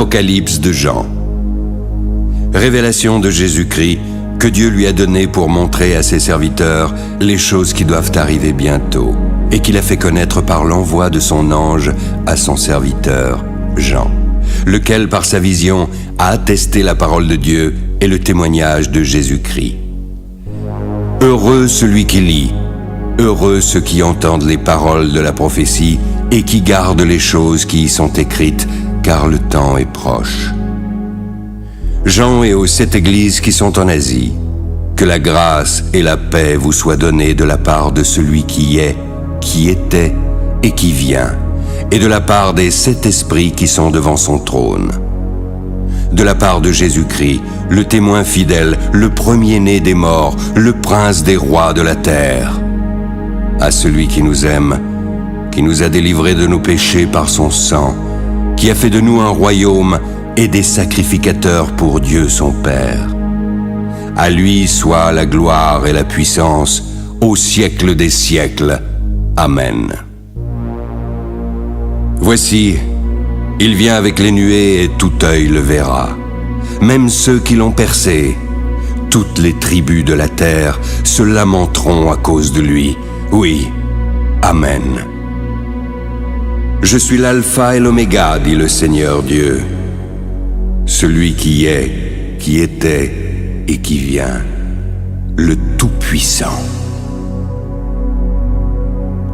l'Apocalypse de Jean. Révélation de Jésus-Christ que Dieu lui a donnée pour montrer à ses serviteurs les choses qui doivent arriver bientôt et qu'il a fait connaître par l'envoi de son ange à son serviteur Jean, lequel par sa vision a attesté la parole de Dieu et le témoignage de Jésus-Christ. Heureux celui qui lit, heureux ceux qui entendent les paroles de la prophétie et qui gardent les choses qui y sont écrites, car le temps est proche. Jean est aux 7 églises qui sont en Asie. Que la grâce et la paix vous soient données de la part de celui qui est, qui était et qui vient, et de la part des 7 esprits qui sont devant son trône. De la part de Jésus-Christ, le témoin fidèle, le premier-né des morts, le prince des rois de la terre. À celui qui nous aime, qui nous a délivrés de nos péchés par son sang, qui a fait de nous un royaume et des sacrificateurs pour Dieu son Père. À lui soit la gloire et la puissance au siècle des siècles. Amen. Voici, il vient avec les nuées et tout œil le verra, même ceux qui l'ont percé. Toutes les tribus de la terre se lamenteront à cause de lui. Oui, Amen. Je suis l'alpha et l'oméga, dit le Seigneur Dieu, celui qui est, qui était et qui vient, le Tout-Puissant.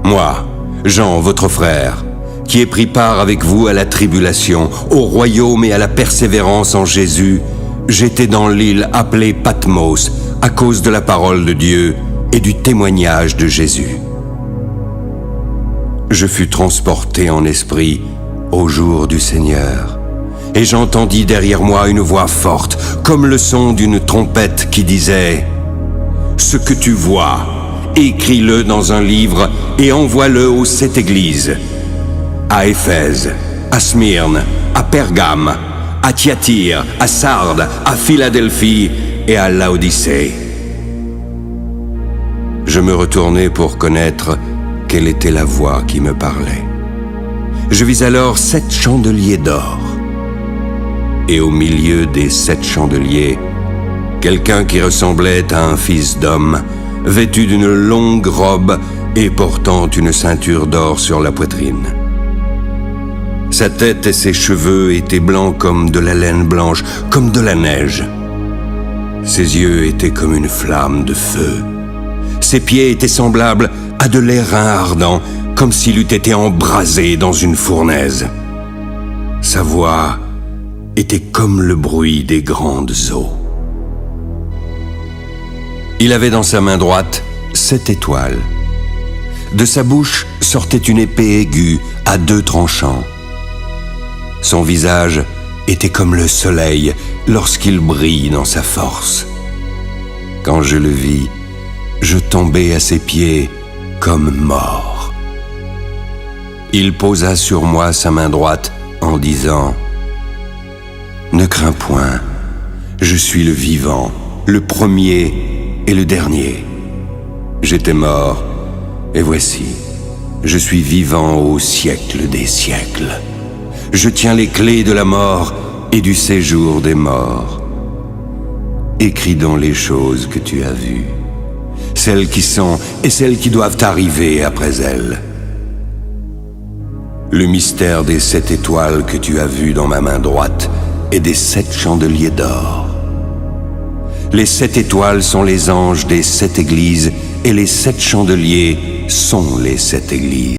Moi, Jean, votre frère, qui ai pris part avec vous à la tribulation, au royaume et à la persévérance en Jésus, j'étais dans l'île appelée Patmos à cause de la parole de Dieu et du témoignage de Jésus. Je fus transporté en esprit au jour du Seigneur, et j'entendis derrière moi une voix forte, comme le son d'une trompette qui disait « Ce que tu vois, écris-le dans un livre et envoie-le aux 7 églises, à Éphèse, à Smyrne, à Pergame, à Thyatire, à Sardes, à Philadelphie et à Laodicée. » Je me retournai pour connaître quelle était la voix qui me parlait. Je vis alors 7 chandeliers d'or. Et au milieu des 7 chandeliers, quelqu'un qui ressemblait à un fils d'homme, vêtu d'une longue robe et portant une ceinture d'or sur la poitrine. Sa tête et ses cheveux étaient blancs comme de la laine blanche, comme de la neige. Ses yeux étaient comme une flamme de feu. Ses pieds étaient semblables à de l'airain ardent, comme s'il eût été embrasé dans une fournaise. Sa voix était comme le bruit des grandes eaux. Il avait dans sa main droite 7 étoiles. De sa bouche sortait une épée aiguë à 2 tranchants. Son visage était comme le soleil lorsqu'il brille dans sa force. Quand je le vis, je tombai à ses pieds comme mort. Il posa sur moi sa main droite en disant « Ne crains point, je suis le vivant, le premier et le dernier. J'étais mort, et voici, je suis vivant au siècle des siècles. Je tiens les clés de la mort et du séjour des morts. Écris donc les choses que tu as vues, celles qui sont et celles qui doivent arriver après elles. Le mystère des 7 étoiles que tu as vues dans ma main droite et des 7 chandeliers d'or. Les 7 étoiles sont les anges des 7 églises et les 7 chandeliers sont les 7 églises.